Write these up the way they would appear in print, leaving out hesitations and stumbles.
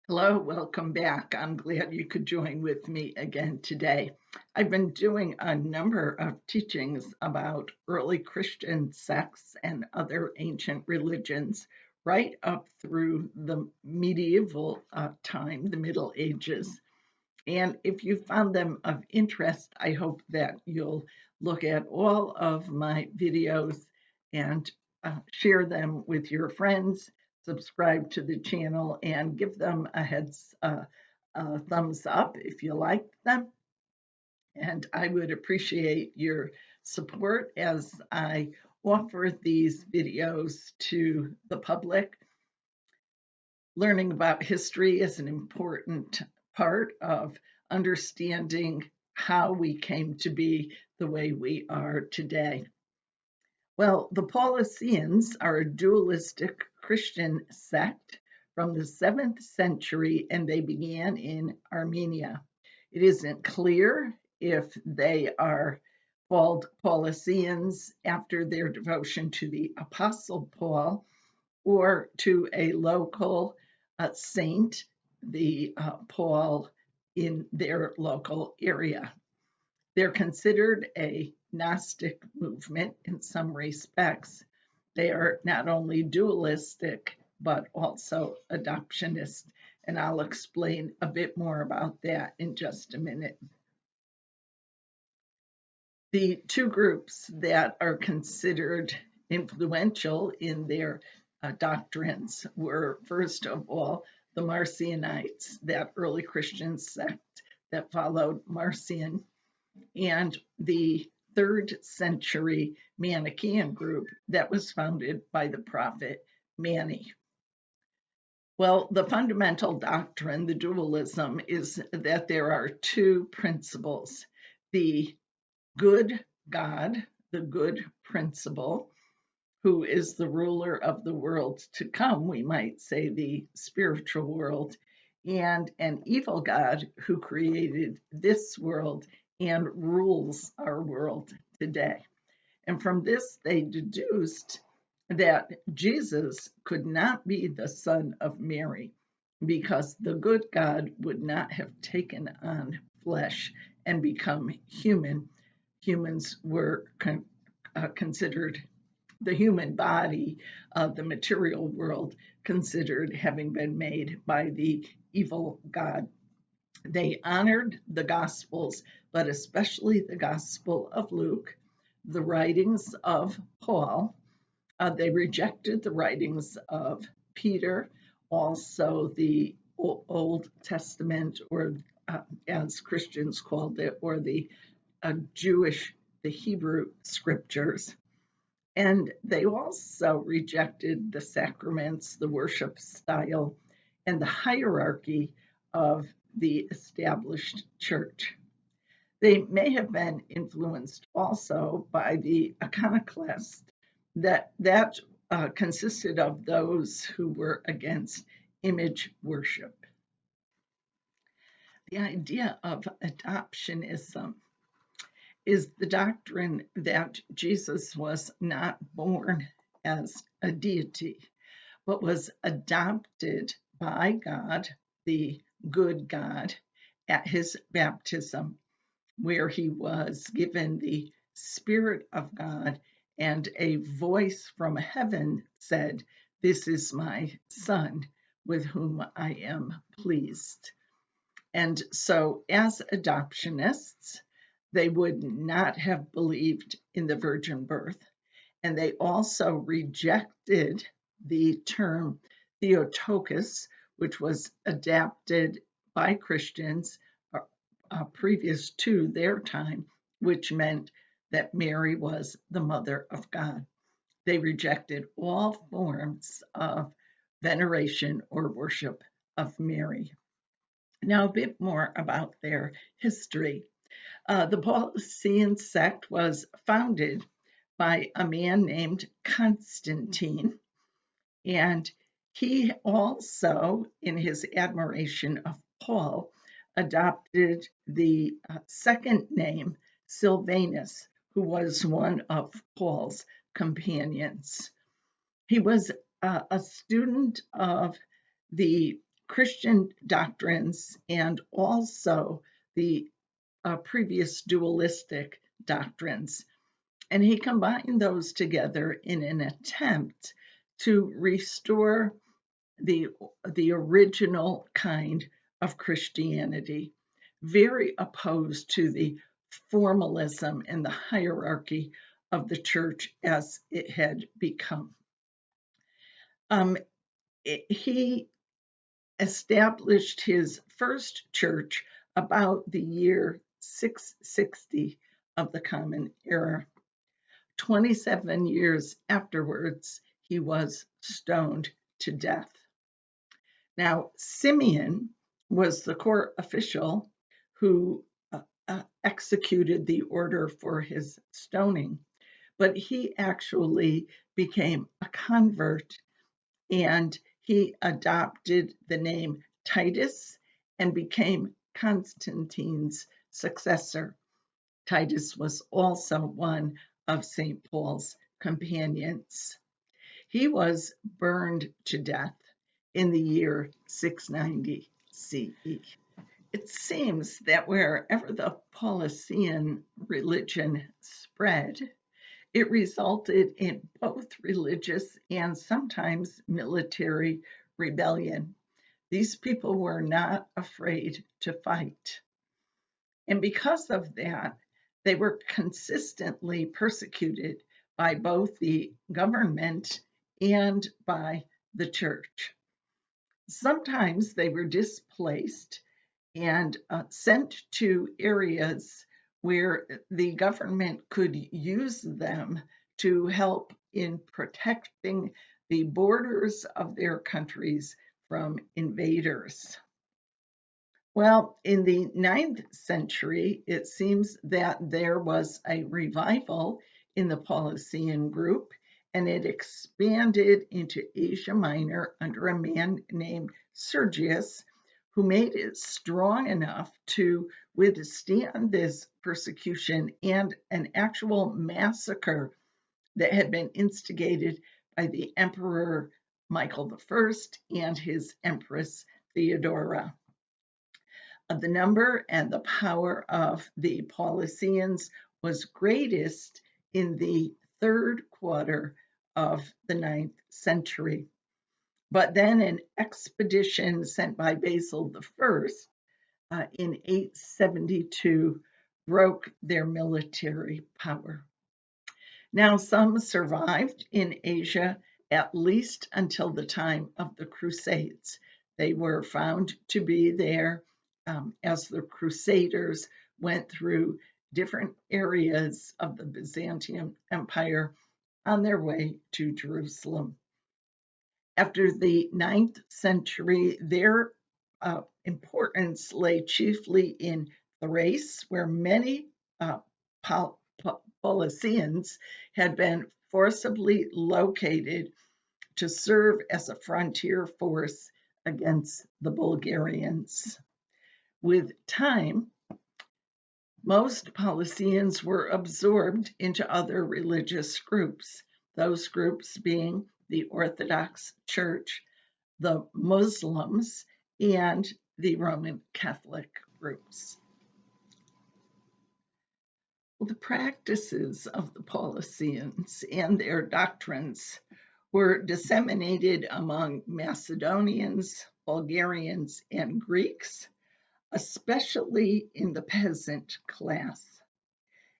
Hello, welcome back. I'm glad you could join with me again today. I've been doing a number of teachings about early Christian sects and other ancient religions right up through the medieval time, the Middle Ages. And if you found them of interest, I hope that you'll look at all of my videos and share them with your friends, subscribe to the channel, and give them a thumbs up if you like them. And I would appreciate your support as I offer these videos to the public. Learning about history is an important part of understanding how we came to be the way we are today. Well, the Paulicians are a dualistic Christian sect from the 7th century, and they began in Armenia. It isn't clear if they are called Paulicians after their devotion to the Apostle Paul or to a local saint, the Paul in their local area. They're considered a Gnostic movement in some respects. They are not only dualistic, but also adoptionist. And I'll explain a bit more about that in just a minute. The two groups that are considered influential in their doctrines were, first of all, the Marcionites, that early Christian sect that followed Marcion, and the 3rd century Manichaean group that was founded by the prophet Mani. Well, the fundamental doctrine, the dualism, is that there are two principles: the good God, the good principle, who is the ruler of the world to come, we might say the spiritual world, and an evil God who created this world and rules our world today. And from this, they deduced that Jesus could not be the son of Mary because the good God would not have taken on flesh and become human. Humans were considered the human body of the material world, considered having been made by the evil God. They honored the Gospels, but especially the Gospel of Luke, the writings of Paul. They rejected the writings of Peter, also the Old Testament, or as Christians called it, or the the Hebrew scriptures. And they also rejected the sacraments, the worship style, and the hierarchy of the established church. They may have been influenced also by the iconoclasts that consisted of those who were against image worship. The idea of adoptionism is the doctrine that Jesus was not born as a deity, but was adopted by God, the good God, at his baptism, where he was given the Spirit of God, and a voice from heaven said, "This is my Son, with whom I am pleased." And so, as adoptionists, they would not have believed in the virgin birth. And they also rejected the term Theotokos, which was adapted by Christians previous to their time, which meant that Mary was the mother of God. They rejected all forms of veneration or worship of Mary. Now, a bit more about their history. The Paulician sect was founded by a man named Constantine, and he also, in his admiration of Paul, adopted the second name Silvanus, who was one of Paul's companions. He was a student of the Christian doctrines and also the previous dualistic doctrines. And he combined those together in an attempt to restore the original kind of Christianity, very opposed to the formalism and the hierarchy of the church as it had become. He established his first church about the year 660 of the Common Era. 27 years afterwards, he was stoned to death. Now, Simeon was the court official who executed the order for his stoning, but he actually became a convert, and he adopted the name Titus and became Constantine's successor. Titus was also one of St. Paul's companions. He was burned to death in the year 690 CE. It seems that wherever the Paulician religion spread, it resulted in both religious and sometimes military rebellion. These people were not afraid to fight. And because of that, they were consistently persecuted by both the government and by the church. Sometimes they were displaced and sent to areas where the government could use them to help in protecting the borders of their countries from invaders. Well, in the 9th century, it seems that there was a revival in the Paulician group, and it expanded into Asia Minor under a man named Sergius, who made it strong enough to withstand this persecution and an actual massacre that had been instigated by the Emperor Michael I and his Empress Theodora. The number and the power of the Paulicians was greatest in the 3rd quarter of the 9th century. But then an expedition sent by Basil I in 872 broke their military power. Now, some survived in Asia at least until the time of the Crusades. They were found to be there as the Crusaders went through different areas of the Byzantine Empire on their way to Jerusalem. After the 9th century, their importance lay chiefly in Thrace, where many Paulicians had been forcibly located to serve as a frontier force against the Bulgarians. With time, most Paulicians were absorbed into other religious groups, those groups being the Orthodox Church, the Muslims, and the Roman Catholic groups. Well, the practices of the Paulicians and their doctrines were disseminated among Macedonians, Bulgarians, and Greeks, especially in the peasant class.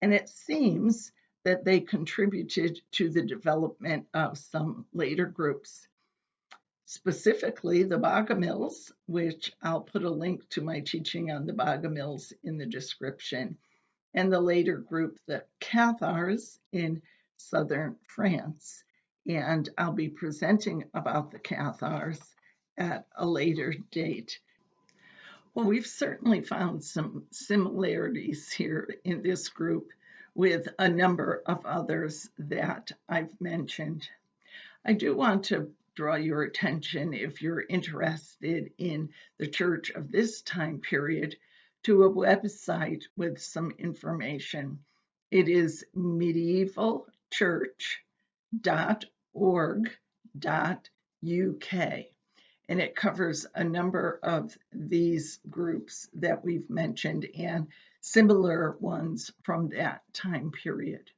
And it seems that they contributed to the development of some later groups, specifically the Bogomils, which I'll put a link to my teaching on the Bogomils in the description, and the later group, the Cathars in southern France. And I'll be presenting about the Cathars at a later date. Well, we've certainly found some similarities here in this group with a number of others that I've mentioned. I do want to draw your attention, if you're interested in the church of this time period, to a website with some information. It is medievalchurch.org.uk. and it covers a number of these groups that we've mentioned and similar ones from that time period.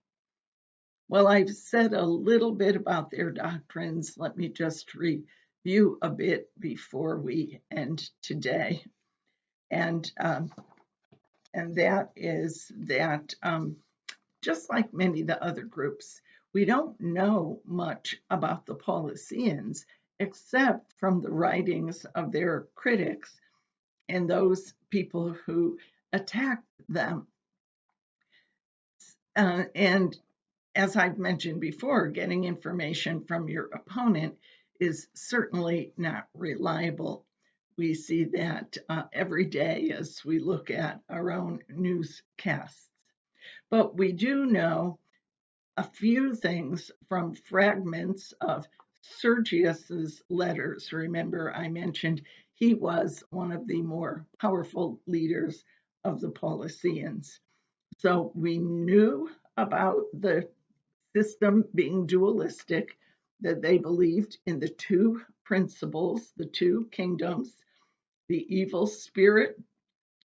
Well, I've said a little bit about their doctrines. Let me just review a bit before we end today. And that is that just like many of the other groups, we don't know much about the Paulicians except from the writings of their critics and those people who attacked them. And as I've mentioned before, getting information from your opponent is certainly not reliable. We see that every day as we look at our own newscasts. But we do know a few things from fragments of Sergius's letters. Remember, I mentioned he was one of the more powerful leaders of the Paulicians. So we knew about the system being dualistic, that they believed in the two principles, the two kingdoms, the evil spirit,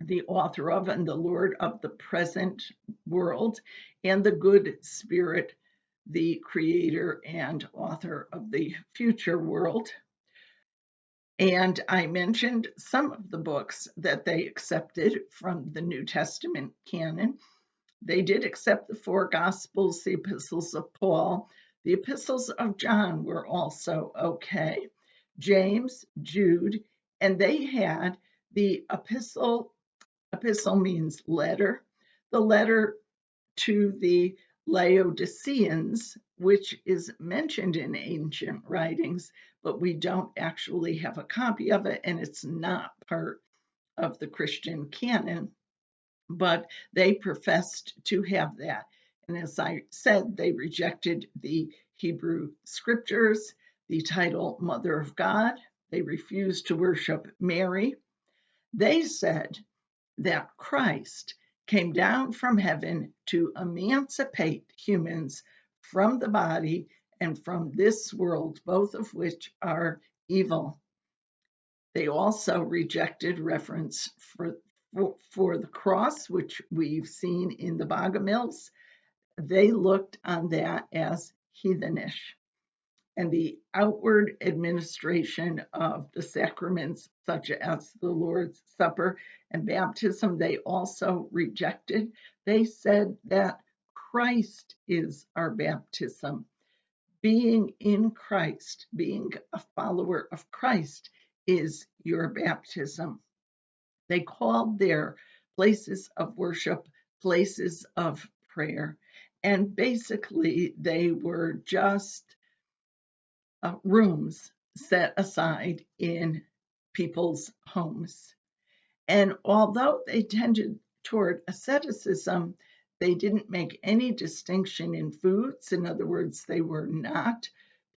the author of and the Lord of the present world, and the good spirit, the creator and author of the future world. And I mentioned some of the books that they accepted from the New Testament canon. They did accept the four Gospels, the epistles of Paul. The epistles of John were also okay. James, Jude, and they had the epistle means letter, the letter to the Laodiceans, which is mentioned in ancient writings, but we don't actually have a copy of it, and it's not part of the Christian canon. But they professed to have that. And as I said, they rejected the Hebrew scriptures, the title Mother of God. They refused to worship Mary. They said that Christ came down from heaven to emancipate humans from the body and from this world, both of which are evil. They also rejected reference for the cross, which we've seen in the Bogomils. They looked on that as heathenish. And the outward administration of the sacraments, such as the Lord's Supper and baptism, they also rejected. They said that Christ is our baptism. Being in Christ, being a follower of Christ, is your baptism. They called their places of worship places of prayer. And basically, they were just rooms set aside in people's homes. And although they tended toward asceticism, they didn't make any distinction in foods. In other words, they were not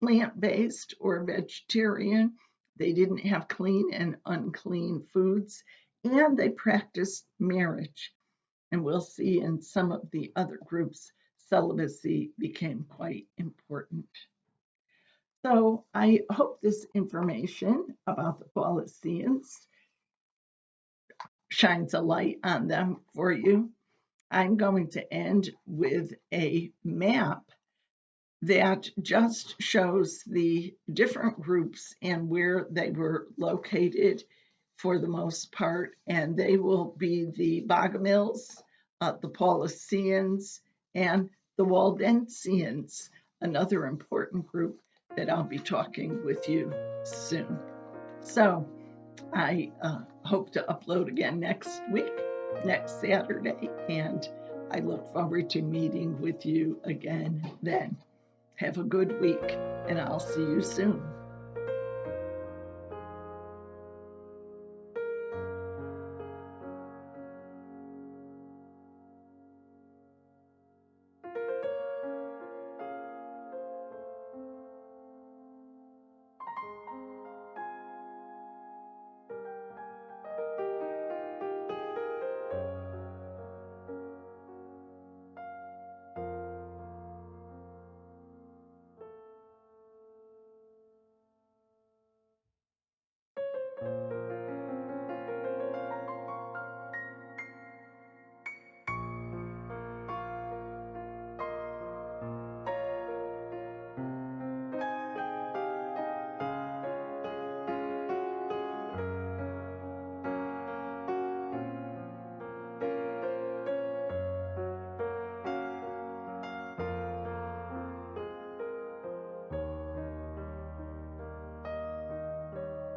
plant-based or vegetarian. They didn't have clean and unclean foods, and they practiced marriage. And we'll see in some of the other groups, celibacy became quite important. So I hope this information about the Paulicians shines a light on them for you. I'm going to end with a map that just shows the different groups and where they were located for the most part, and they will be the Bogomils, the Paulicians, and the Waldensians, another important group that I'll be talking with you soon. So I hope to upload again next week, next Saturday, and I look forward to meeting with you again then. Have a good week, and I'll see you soon.